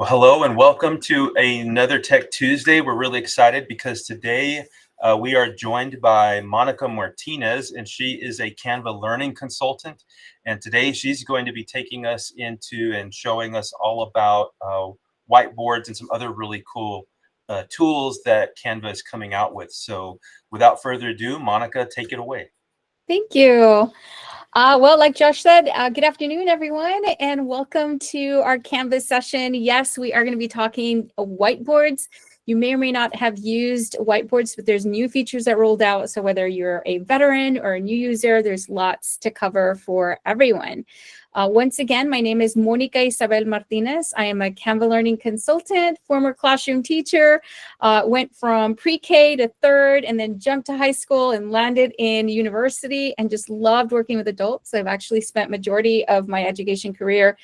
Well, hello and welcome to another Tech Tuesday. We're really excited because today we are joined by Monica Martinez, and she is a Canva learning consultant. And today she's going to be taking us into and showing us all about whiteboards and some other really cool tools that Canva is coming out with. So without further ado, Monica, take it away. Thank you. Well, like Josh said, good afternoon, everyone, and welcome to our Canvas session. Yes, we are going to be talking whiteboards. You may or may not have used whiteboards, but there's new features that rolled out. So whether you're a veteran or a new user, there's lots to cover for everyone. Once again, my name is Monica Isabel Martinez. I am a Canva learning consultant, former classroom teacher, went from pre-K to third and then jumped to high school and landed in university and just loved working with adults. I've actually spent majority of my education career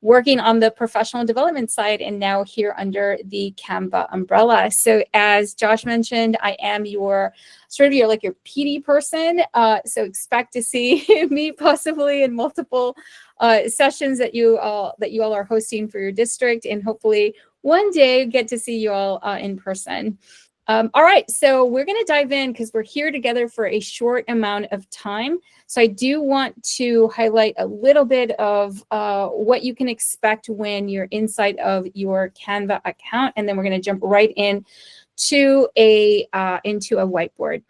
working on the professional development side and now here under the Canva umbrella. So as Josh mentioned, I am your PD person. So expect to see me possibly in multiple sessions that you all are hosting for your district, and hopefully one day get to see you all in person. All right, so we're going to dive in because we're here together for a short amount of time. So I do want to highlight a little bit of what you can expect when you're inside of your Canva account, and then we're going to jump right in to into a whiteboard.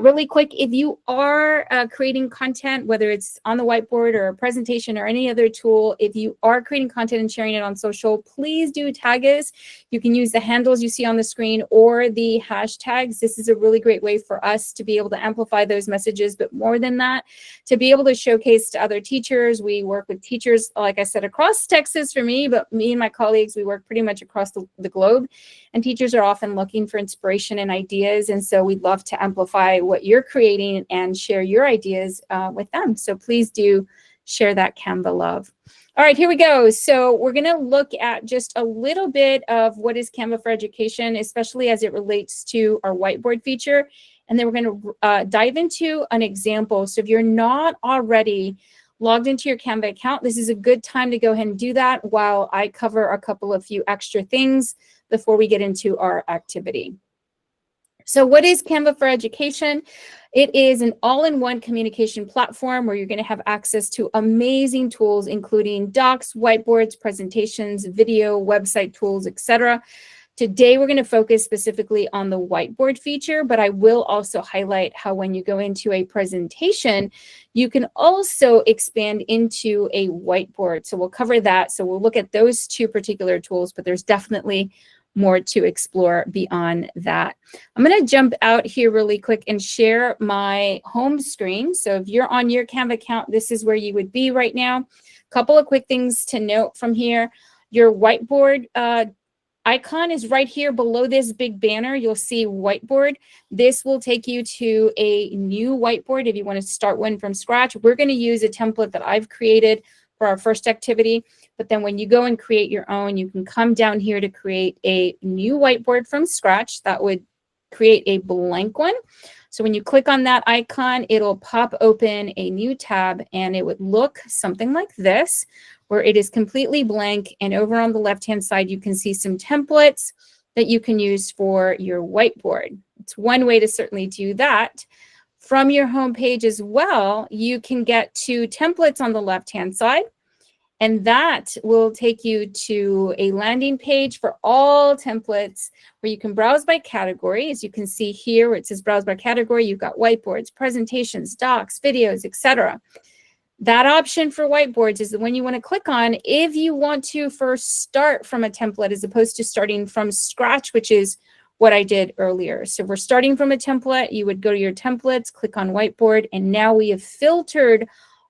Really quick, if you are creating content, whether it's on the whiteboard or a presentation or any other tool, if you are creating content and sharing it on social, please do tag us. You can use the handles you see on the screen or the hashtags. This is a really great way for us to be able to amplify those messages, but more than that, to be able to showcase to other teachers. We work with teachers, like I said, across Texas for me, but me and my colleagues, we work pretty much across the globe, and teachers are often looking for inspiration and ideas, and so we'd love to amplify what you're creating and share your ideas with them. So please do share that Canva love. All right, here we go. So we're going to look at just a little bit of what is Canva for Education, especially as it relates to our whiteboard feature. And then we're going to dive into an example. So if you're not already logged into your Canva account, this is a good time to go ahead and do that while I cover a few extra things before we get into our activity. So what is Canva for Education? It is an all-in-one communication platform where you're going to have access to amazing tools, including docs, whiteboards, presentations, video, website tools, etc. Today, we're going to focus specifically on the whiteboard feature, but I will also highlight how when you go into a presentation, you can also expand into a whiteboard. So we'll cover that. So we'll look at those two particular tools, but there's definitely more to explore beyond that. I'm going to jump out here really quick and share my home screen. So if you're on your Canva account, this is where you would be right now. A couple of quick things to note from here. Your whiteboard icon is right here below this big banner. You'll see whiteboard. This will take you to a new whiteboard if you want to start one from scratch. We're going to use a template that I've created for our first activity. But then when you go and create your own, you can come down here to create a new whiteboard from scratch. That would create a blank one. So when you click on that icon, it'll pop open a new tab, and it would look something like this, where it is completely blank. And over on the left-hand side, you can see some templates that you can use for your whiteboard. It's one way to certainly do that. From your home page as well, you can get to templates on the left-hand side, and that will take you to a landing page for all templates where you can browse by category. As you can see here where it says browse by category, you've got whiteboards, presentations, docs, videos, etc. That option for whiteboards is the one you want to click on if you want to first start from a template as opposed to starting from scratch, which is what I did earlier. So we're starting from a template. You would go to your templates, click on whiteboard, and now we have filtered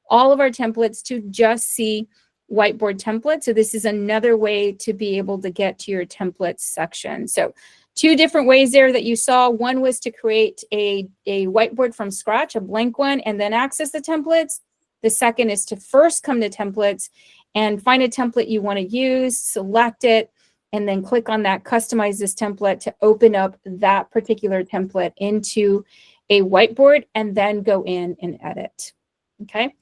all of our templates to just see whiteboard templates. So this is another way to be able to get to your templates section. So two different ways there that you saw. One was to create a whiteboard from scratch, a blank one, and then access the templates. The second is to first come to templates and find a template you want to use, select it, and then click on that customize this template to open up that particular template into a whiteboard, and then go in and edit. Okay.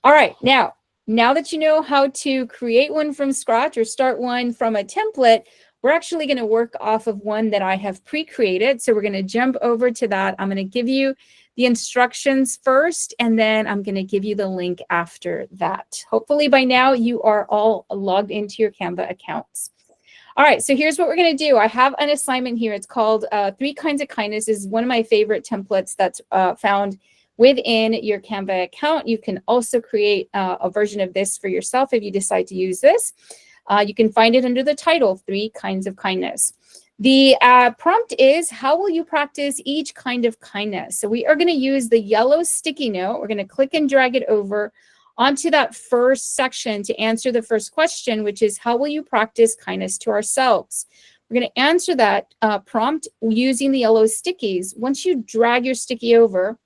All right. Now, Now that you know how to create one from scratch or start one from a template, we're actually going to work off of one that I have pre-created. So we're going to jump over to that. I'm going to give you the instructions first, and then I'm going to give you the link after that. Hopefully by now you are all logged into your Canva accounts. All right, so here's what we're going to do. I have an assignment here. It's called 3 Kinds of Kindness. This is one of my favorite templates that's found within your Canva account. You can also create a version of this for yourself if you decide to use this. You can find it under the title, 3 Kinds of Kindness. The prompt is, how will you practice each kind of kindness? So we are going to use the yellow sticky note. We're going to click and drag it over onto that first section to answer the first question, which is, how will you practice kindness to ourselves? We're going to answer that prompt using the yellow stickies. Once you drag your sticky over,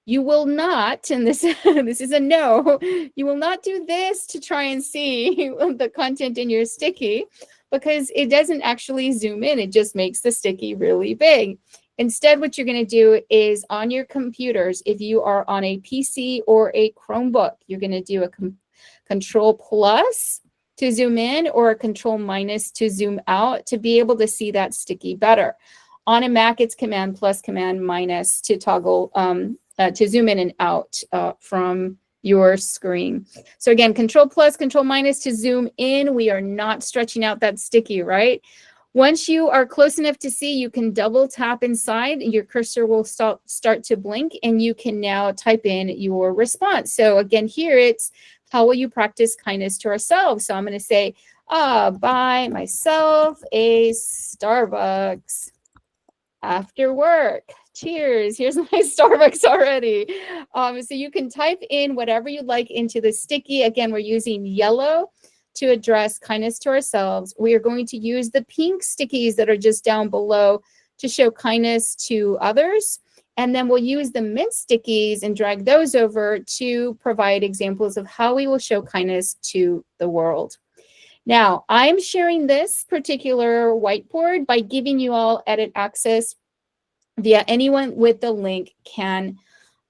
you will not, and this is a no, you will not do this to try and see the content in your sticky, because it doesn't actually zoom in. It just makes the sticky really big. Instead, what you're going to do is on your computers, if you are on a PC or a Chromebook, you're going to do a Control plus to zoom in or a Control minus to zoom out to be able to see that sticky better. On a Mac, it's Command plus, Command minus to toggle, to zoom in and out from your screen. So again, Control plus, Control minus to zoom in. We are not stretching out that sticky, right? Once you are close enough to see, you can double tap inside. Your cursor will start to blink, and you can now type in your response. So again, here it's, how will you practice kindness to ourselves? So I'm going to say, buy myself a Starbucks after work. Cheers. Here's my Starbucks already. So you can type in whatever you'd like into the sticky. Again, we're using yellow to address kindness to ourselves. We are going to use the pink stickies that are just down below to show kindness to others. And then we'll use the mint stickies and drag those over to provide examples of how we will show kindness to the world. Now, I'm sharing this particular whiteboard by giving you all edit access via anyone with the link can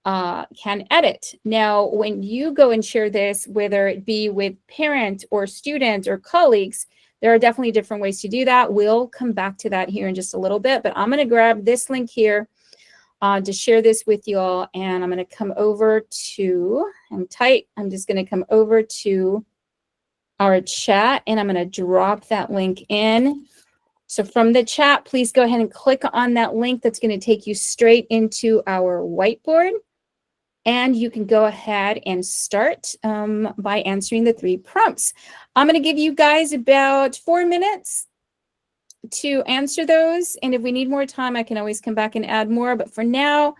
edit. Now, when you go and share this, whether it be with parent or student or colleagues, there are definitely different ways to do that. We'll come back to that here in just a little bit, but I'm going to grab this link here to share this with you all, and I'm going to come over to, I'm just going to come over to our chat, and I'm going to drop that link in. So from the chat, please go ahead and click on that link. That's going to take you straight into our whiteboard. And you can go ahead and start by answering the 3 prompts. I'm going to give you guys about 4 minutes to answer those. And if we need more time, I can always come back and add more. But for now,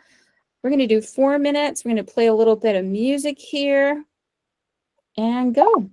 we're going to do 4 minutes. We're going to play a little bit of music here and go.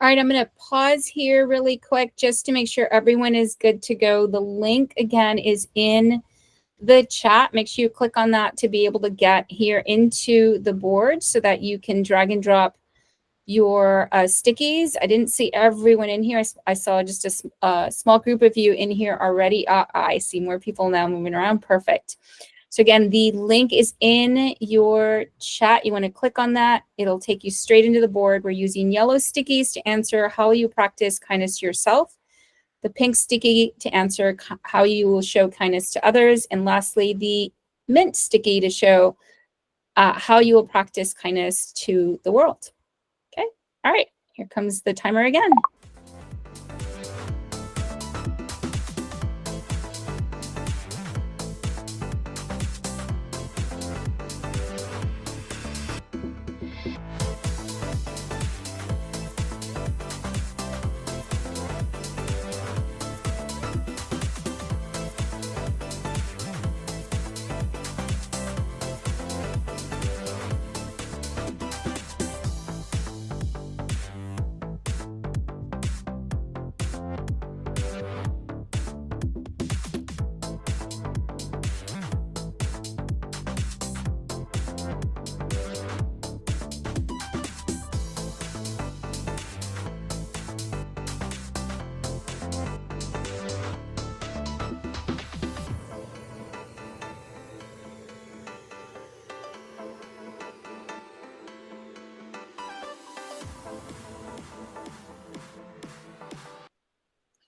All right, I'm going to pause here really quick just to make sure everyone is good to go. The link, again, is in the chat. Make sure you click on that to be able to get here into the board so that you can drag and drop your stickies. I didn't see everyone in here. I saw just a small group of you in here already. I see more people now moving around. Perfect. So again, the link is in your chat. You want to click on that. It'll take you straight into the board. We're using yellow stickies to answer how you practice kindness to yourself, the pink sticky to answer how you will show kindness to others, and lastly, the mint sticky to show how you will practice kindness to the world. Okay, all right, here comes the timer again.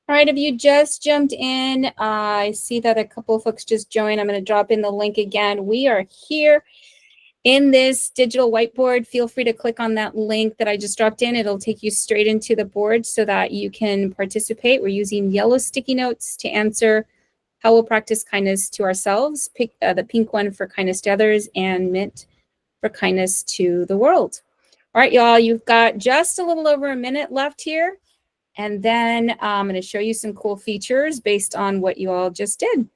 All right, if you just jumped in, I see that a couple of folks just joined. I'm going to drop in the link again. We are here in this digital whiteboard. Feel free to click on that link that I just dropped in. It'll take you straight into the board so that you can participate. We're using yellow sticky notes to answer how we'll practice kindness to ourselves, pick the pink one for kindness to others, and mint for kindness to the world. All right, y'all, you've got just a little over a minute left here. And then I'm going to show you some cool features based on what you all just did.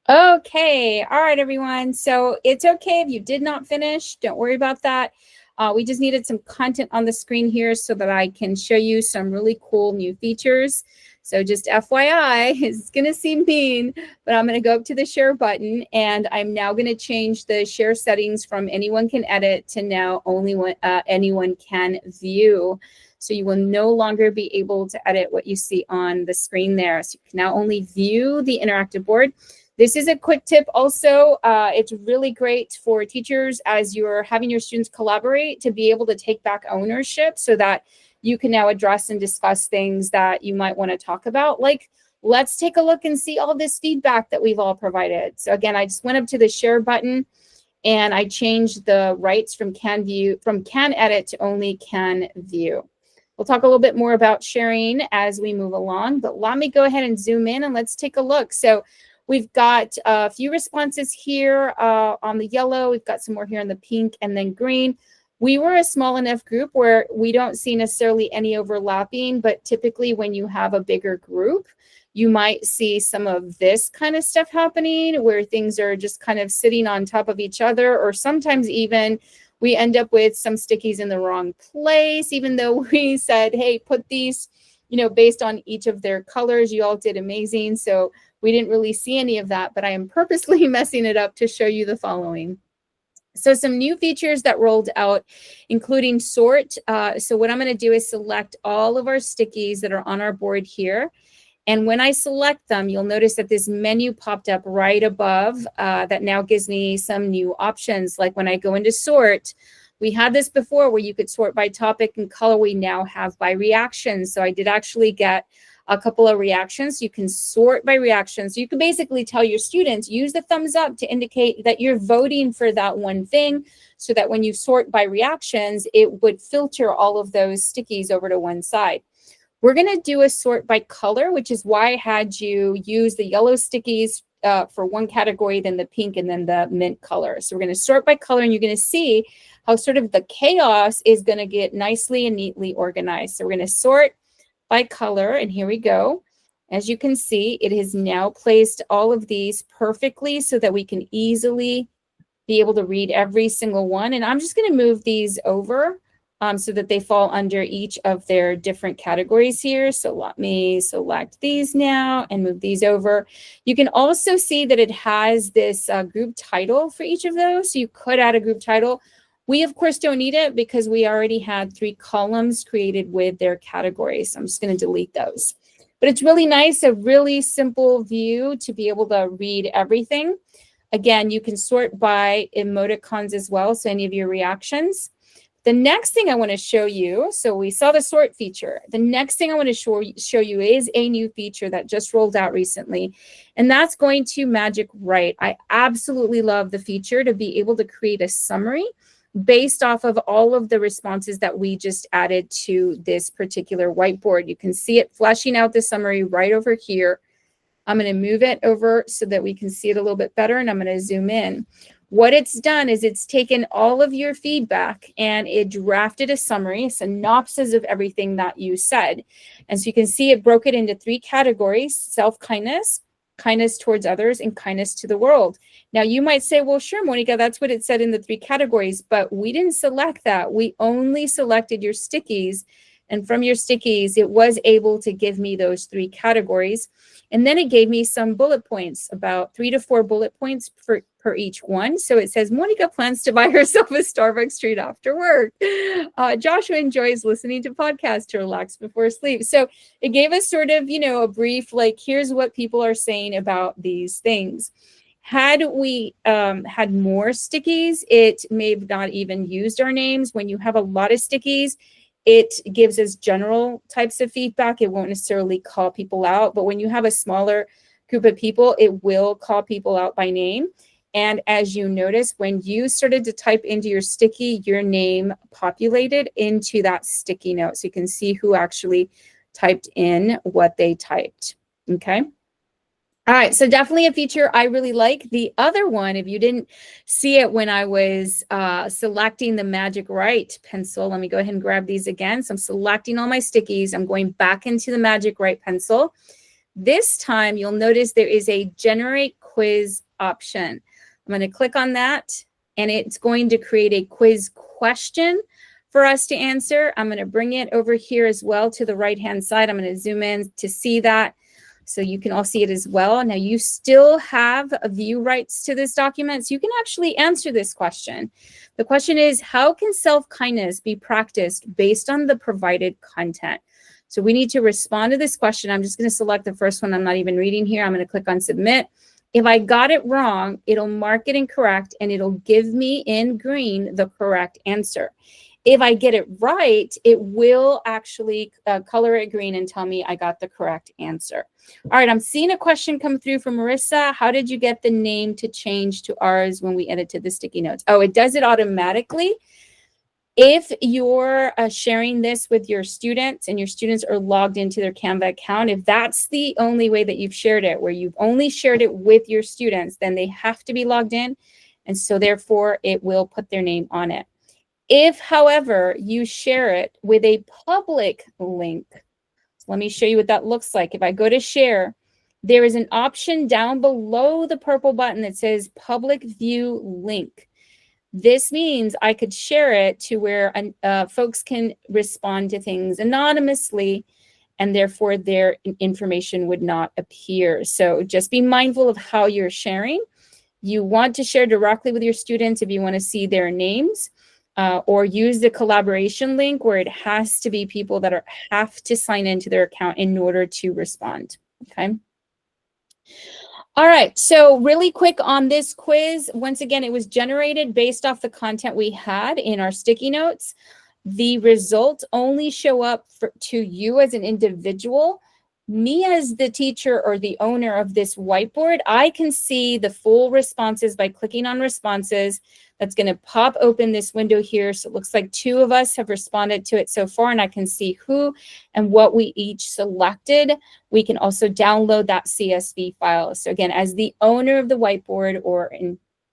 Okay, all right, everyone. So it's okay if you did not finish. Don't worry about that. We just needed some content on the screen here so that I can show you some really cool new features. So just FYI, it's going to seem mean, but I'm going to go up to the share button, and I'm now going to change the share settings from anyone can edit to now only anyone can view. So you will no longer be able to edit what you see on the screen there. So you can now only view the interactive board. This is a quick tip also. It's really great for teachers as you're having your students collaborate to be able to take back ownership so that you can now address and discuss things that you might want to talk about. Like, let's take a look and see all this feedback that we've all provided. So again, I just went up to the share button and I changed the rights from can edit to only can view. We'll talk a little bit more about sharing as we move along, but let me go ahead and zoom in and let's take a look. So we've got a few responses here on the yellow. We've got some more here on the pink and then green. We were a small enough group where we don't see necessarily any overlapping, but typically when you have a bigger group, you might see some of this kind of stuff happening where things are just kind of sitting on top of each other, or sometimes even we end up with some stickies in the wrong place, even though we said, hey, put these, based on each of their colors. You all did amazing. So we didn't really see any of that, but I am purposely messing it up to show you the following. So some new features that rolled out, including sort. So what I'm going to do is select all of our stickies that are on our board here. And when I select them, you'll notice that this menu popped up right above that now gives me some new options. Like when I go into sort, We had this before where you could sort by topic and color. We now have by reactions. So I did actually get a couple of reactions. You can sort by reactions. So you can basically tell your students, use the thumbs up to indicate that you're voting for that one thing, so that when you sort by reactions, it would filter all of those stickies over to one side. We're going to do a sort by color, which is why I had you use the yellow stickies for one category, then the pink, and then the mint color. So we're going to sort by color, and you're going to see how sort of the chaos is going to get nicely and neatly organized. So we're going to sort by color, and here we go. As you can see, it has now placed all of these perfectly so that we can easily be able to read every single one. And I'm just going to move these over so that they fall under each of their different categories here. So let me select these now and move these over. You can also see that it has this group title for each of those. So you could add a group title. We, of course, don't need it because we already had 3 columns created with their categories. So I'm just going to delete those. But it's really nice, a really simple view to be able to read everything. Again, you can sort by emoticons as well, so any of your reactions. The next thing I want to show you, so we saw the sort feature. The next thing I want to show you is a new feature that just rolled out recently, and that's going to Magic Write. I absolutely love the feature to be able to create a summary based off of all of the responses that we just added to this particular whiteboard. You can see it fleshing out the summary right over here. I'm going to move it over so that we can see it a little bit better, and I'm going to zoom in. What it's done is it's taken all of your feedback and it drafted a summary, a synopsis of everything that you said. And so you can see it broke it into 3 categories: self-kindness, kindness towards others, and kindness to the world. Now, you might say, well, sure, Monica, that's what it said in the 3 categories, but we didn't select that. We only selected your stickies. And from your stickies, it was able to give me those 3 categories. And then it gave me some bullet points, about 3 to 4 bullet points per each one. So it says, Monica plans to buy herself a Starbucks treat after work. Joshua enjoys listening to podcasts to relax before sleep. So it gave us sort of, a brief, like, here's what people are saying about these things. Had we had more stickies, it may have not even used our names. When you have a lot of stickies, it gives us general types of feedback. It won't necessarily call people out, but when you have a smaller group of people, it will call people out by name. And as you notice, when you started to type into your sticky, your name populated into that sticky note. So you can see who actually typed in what they typed. Okay. All right, so definitely a feature I really like. The other one, if you didn't see it when I was selecting the Magic Write pencil, let me go ahead and grab these again. So I'm selecting all my stickies. I'm going back into the Magic Write pencil. This time, you'll notice there is a Generate Quiz option. I'm going to click on that, and it's going to create a quiz question for us to answer. I'm going to bring it over here as well to the right-hand side. I'm going to zoom in to see that, so you can all see it as well. Now, you still have view rights to this document, so you can actually answer this question. The question is, how can self-kindness be practiced based on the provided content? So we need to respond to this question. I'm just going to select the first one. I'm not even reading here. I'm going to click on Submit. If I got it wrong, it'll mark it incorrect, and it'll give me in green the correct answer. If I get it right, it will actually color it green and tell me I got the correct answer. All right, I'm seeing a question come through from Marissa. How did you get the name to change to ours when we edited the sticky notes? Oh, it does it automatically. If you're sharing this with your students and your students are logged into their Canva account, if that's the only way that you've shared it, where you've only shared it with your students, then they have to be logged in. And so therefore, it will put their name on it. If, however, you share it with a public link, so let me show you what that looks like. If I go to share, there is an option down below the purple button that says public view link. This means I could share it to where folks can respond to things anonymously, and therefore their information would not appear. So just be mindful of how you're sharing. You want to share directly with your students if you want to see their names. Or use the collaboration link where it has to be people that have to sign into their account in order to respond. Okay. All right, so really quick on this quiz. Once again, it was generated based off the content we had in our sticky notes. The results only show up to you as an individual. Me as the teacher or the owner of this whiteboard, I can see the full responses by clicking on responses. That's going to pop open this window here. So it looks like 2 of us have responded to it so far, and I can see who and what we each selected. We can also download that CSV file. So again, as the owner of the whiteboard, or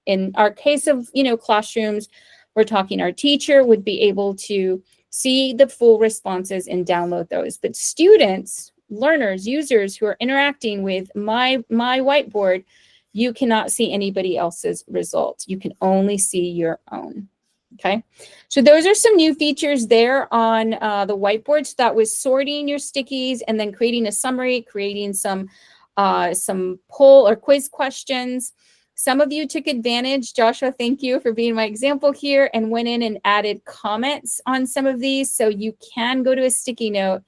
in our case of, classrooms, we're talking our teacher would be able to see the full responses and download those. But students, learners, users who are interacting with my whiteboard, you cannot see anybody else's results. You can only see your own. Okay, so those are some new features there on the whiteboard. So that was sorting your stickies and then creating a summary, creating some poll or quiz questions. Some of you took advantage. Joshua, thank you for being my example here, and went in and added comments on some of these. So you can go to a sticky note,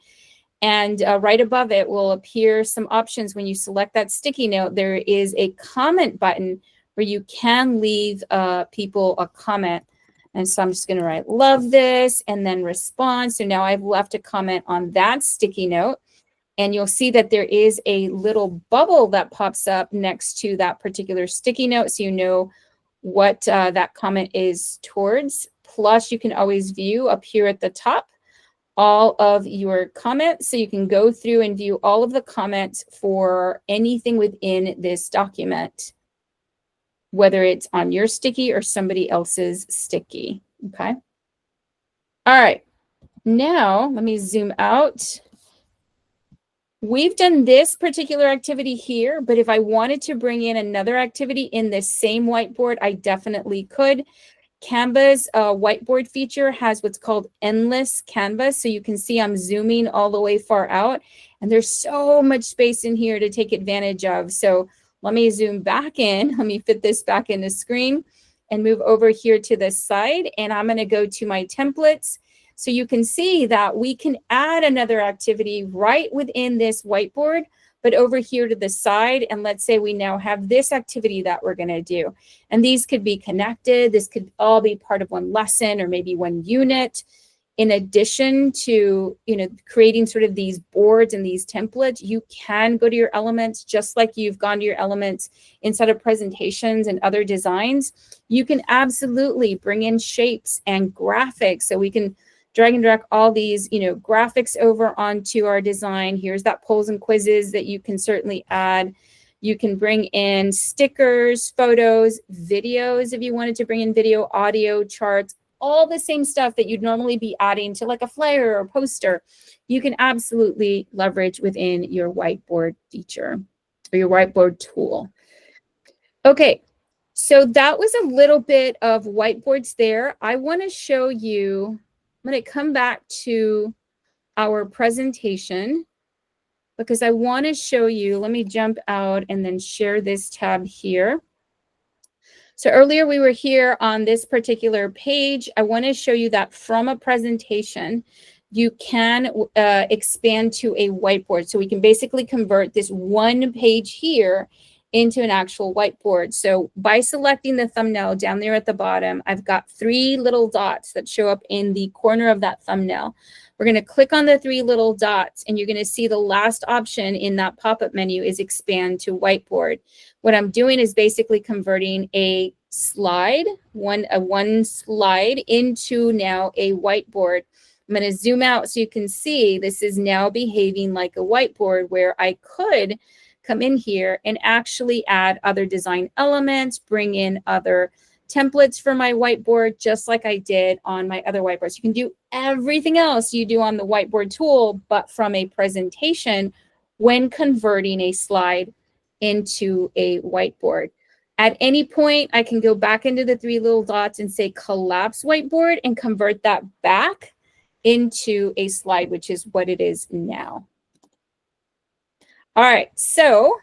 and right above it will appear some options. When you select that sticky note, there is a comment button where you can leave people a comment. And so I'm just going to write, love this, and then respond. So now I've left a comment on that sticky note. And you'll see that there is a little bubble that pops up next to that particular sticky note, so you know what that comment is towards. Plus, you can always view up here at the top all of your comments. So you can go through and view all of the comments for anything within this document, whether it's on your sticky or somebody else's sticky. Okay. All right. Now, let me zoom out. We've done this particular activity here, but if I wanted to bring in another activity in this same whiteboard, I definitely could. Canva's whiteboard feature has what's called endless canvas. So you can see I'm zooming all the way far out, and there's so much space in here to take advantage of. So let me zoom back in. Let me fit this back in the screen and move over here to the side. And I'm going to go to my templates. So you can see that we can add another activity right within this whiteboard, but over here to the side. And let's say we now have this activity that we're going to do. And these could be connected. This could all be part of one lesson or maybe one unit. In addition to, creating sort of these boards and these templates, you can go to your elements just like you've gone to your elements inside of presentations and other designs. You can absolutely bring in shapes and graphics. So we can drag and drag all these, graphics over onto our design. Here's that polls and quizzes that you can certainly add. You can bring in stickers, photos, videos if you wanted to bring in video, audio, charts, all the same stuff that you'd normally be adding to like a flyer or poster. You can absolutely leverage within your whiteboard feature or your whiteboard tool. Okay, so that was a little bit of whiteboards there. I want to show you. I'm going to come back to our presentation because I want to show you. Let me jump out and then share this tab here. So earlier we were here on this particular page. I want to show you that from a presentation, you can expand to a whiteboard. So we can basically convert this one page here into an actual whiteboard. So by selecting the thumbnail down there at the bottom, I've got 3 little dots that show up in the corner of that thumbnail. We're going to click on the 3 little dots, and you're going to see the last option in that pop-up menu is expand to whiteboard. What I'm doing is basically converting a slide, one slide into now a whiteboard. I'm going to zoom out so you can see this is now behaving like a whiteboard where I could come in here and actually add other design elements, bring in other templates for my whiteboard, just like I did on my other whiteboards. You can do everything else you do on the whiteboard tool, but from a presentation when converting a slide into a whiteboard. At any point, I can go back into the 3 little dots and say collapse whiteboard and convert that back into a slide, which is what it is now. All right, so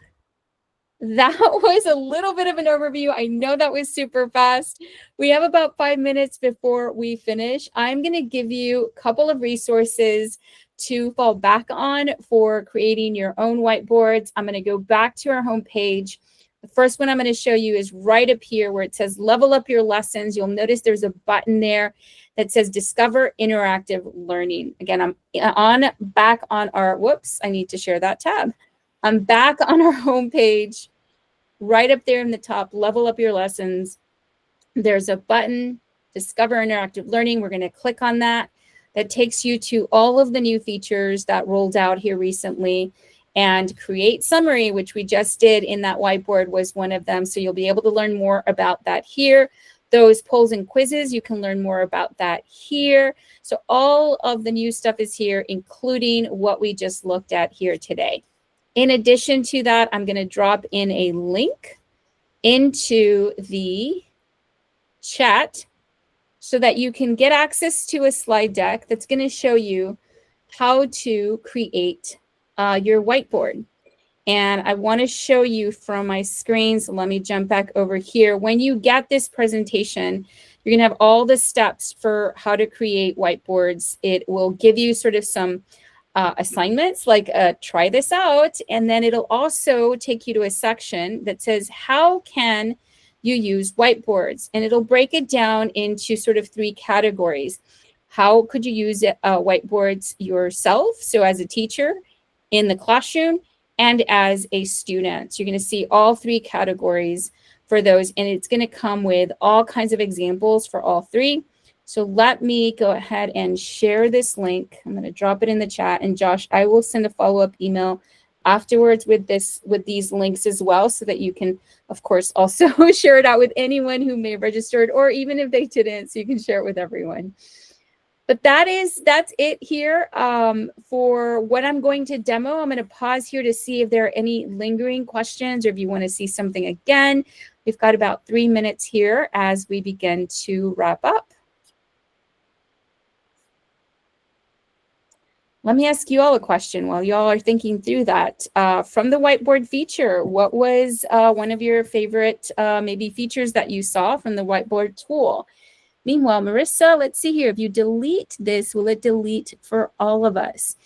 that was a little bit of an overview. I know that was super fast. We have about 5 minutes before we finish. I'm going to give you a couple of resources to fall back on for creating your own whiteboards. I'm going to go back to our homepage. The first one I'm going to show you is right up here where it says level up your lessons. You'll notice there's a button there that says discover interactive learning. Again, I'm back on our, whoops, I need to share that tab. I'm back on our homepage, right up there in the top, level up your lessons. There's a button, discover interactive learning. We're going to click on that. That takes you to all of the new features that rolled out here recently. And create summary, which we just did in that whiteboard, was one of them. So you'll be able to learn more about that here. Those polls and quizzes, you can learn more about that here. So all of the new stuff is here, including what we just looked at here today. In addition to that, I'm going to drop in a link into the chat so that you can get access to a slide deck that's going to show you how to create your whiteboard. And I want to show you from my screen. So let me jump back over here. When you get this presentation, you're going to have all the steps for how to create whiteboards. It will give you sort of some assignments like try this out. And then it'll also take you to a section that says, how can you use whiteboards? And it'll break it down into sort of 3 categories. How could you use whiteboards yourself? So as a teacher, in the classroom, and as a student. So you're going to see all 3 categories for those, and it's going to come with all kinds of examples for all 3. So let me go ahead and share this link. I'm going to drop it in the chat, and Josh, I will send a follow-up email afterwards with these links as well, so that you can, of course, also share it out with anyone who may have registered, or even if they didn't, so you can share it with everyone. But that's it here for what I'm going to demo. I'm going to pause here to see if there are any lingering questions, or if you want to see something again. We've got about 3 minutes here as we begin to wrap up. Let me ask you all a question while y'all are thinking through that. From the whiteboard feature, what was one of your favorite maybe features that you saw from the whiteboard tool? Meanwhile, Marissa, let's see here. If you delete this, will it delete for all of us?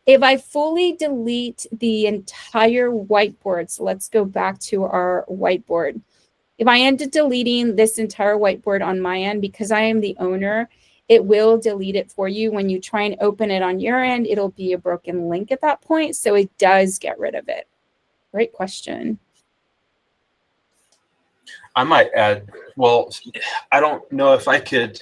If I fully delete the entire whiteboard, so let's go back to our whiteboard. If I end up deleting this entire whiteboard on my end, because I am the owner, it will delete it for you. When you try and open it on your end, it'll be a broken link at that point. So it does get rid of it. Great question. I might add, well, I don't know if I could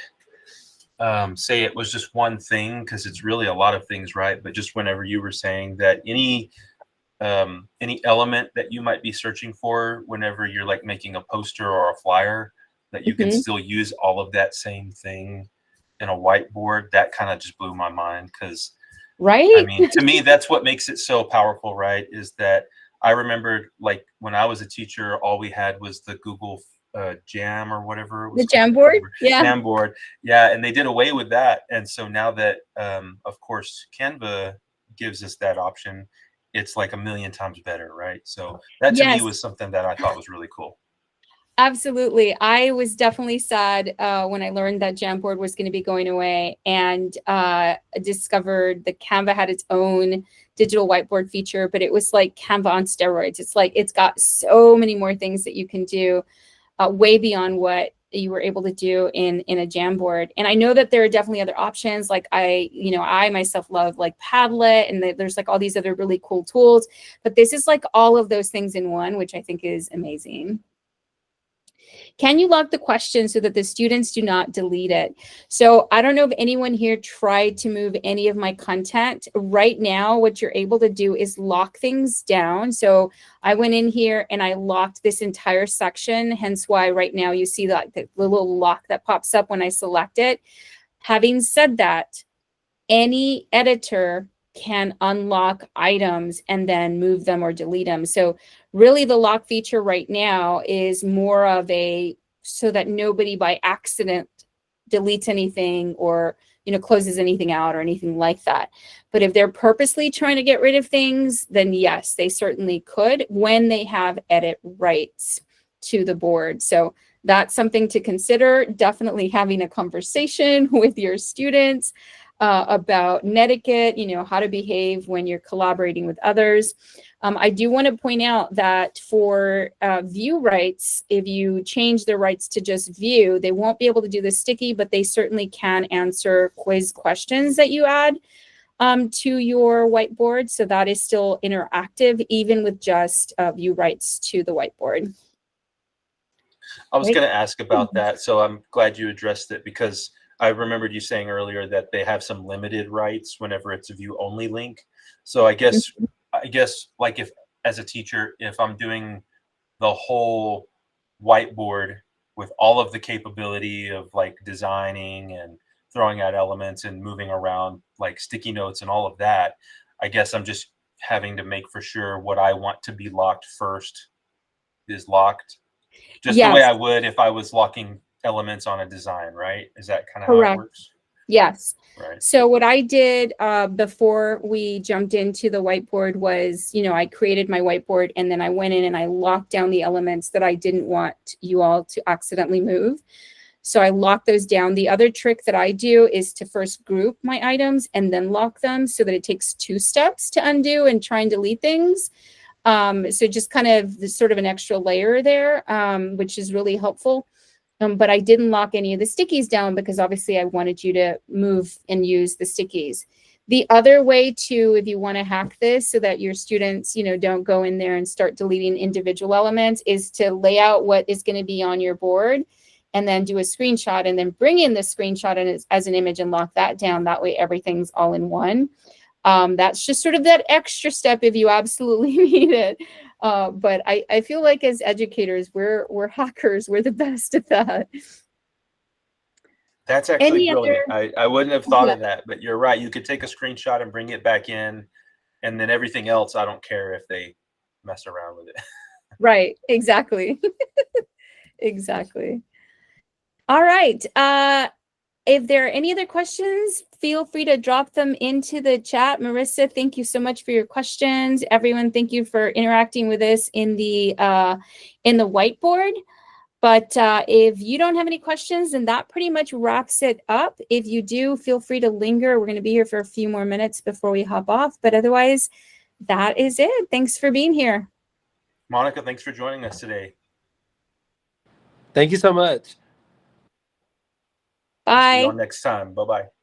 say it was just one thing, because it's really a lot of things, right? But just whenever you were saying that any element that you might be searching for whenever you're like making a poster or a flyer, that you can still use all of that same thing in a whiteboard, that kind of just blew my mind. Because right, I mean, to me, that's what makes it so powerful, right? Is that I remembered, like, when I was a teacher, all we had was the Google Jam or whatever it was. The Jamboard, yeah. Jamboard, yeah, and they did away with that. And so now that, of course, Canva gives us that option, it's like a million times better, right? So that to me was something that I thought was really cool. Absolutely. I was definitely sad when I learned that Jamboard was going to be going away, and discovered that Canva had its own digital whiteboard feature, but it was like Canva on steroids. It's like it's got so many more things that you can do way beyond what you were able to do in a Jamboard. And I know that there are definitely other options. Like I myself love like Padlet, and there's like all these other really cool tools, but this is like all of those things in one, which I think is amazing. Can you log the question so that the students do not delete it? So I don't know if anyone here tried to move any of my content. Right now, what you're able to do is lock things down. So I went in here and I locked this entire section, hence why right now you see that the little lock that pops up when I select it. Having said that, any editor can unlock items and then move them or delete them. So really the lock feature right now is more of a, so that nobody by accident deletes anything or, closes anything out or anything like that. But if they're purposely trying to get rid of things, then yes, they certainly could when they have edit rights to the board. So that's something to consider. Definitely having a conversation with your students about netiquette, how to behave when you're collaborating with others. I do want to point out that for view rights, if you change their rights to just view, they won't be able to do the sticky, but they certainly can answer quiz questions that you add to your whiteboard. So that is still interactive, even with just view rights to the whiteboard. I was going to ask about that, so I'm glad you addressed it, because I remembered you saying earlier that they have some limited rights whenever it's a view-only link. So I guess like, if as a teacher, if I'm doing the whole whiteboard with all of the capability of like designing and throwing out elements and moving around like sticky notes and all of that, I guess I'm just having to make for sure what I want to be locked first is locked, just the way I would if I was locking elements on a design, right? Is that kind of how it works? Yes. Right. So what I did before we jumped into the whiteboard was, I created my whiteboard, and then I went in and I locked down the elements that I didn't want you all to accidentally move. So I lock those down. The other trick that I do is to first group my items and then lock them, so that it takes 2 steps to undo and try and delete things. So just kind of sort of an extra layer there, which is really helpful. But I didn't lock any of the stickies down because obviously I wanted you to move and use the stickies. The other way to, if you want to hack this so that your students, don't go in there and start deleting individual elements, is to lay out what is going to be on your board and then do a screenshot and then bring in the screenshot as an image and lock that down. That way everything's all in one. That's just sort of that extra step if you absolutely need it. But I feel like as educators, we're hackers. We're the best at that. That's actually brilliant. I wouldn't have thought of that, but you're right. You could take a screenshot and bring it back in, and then everything else, I don't care if they mess around with it. Right. Exactly. Exactly. All right. If there are any other questions, feel free to drop them into the chat. Marissa, thank you so much for your questions. Everyone, thank you for interacting with us in the whiteboard. But if you don't have any questions, then that pretty much wraps it up. If you do, feel free to linger. We're going to be here for a few more minutes before we hop off. But otherwise, that is it. Thanks for being here. Monica, thanks for joining us today. Thank you so much. Bye. See you all next time. Bye-bye.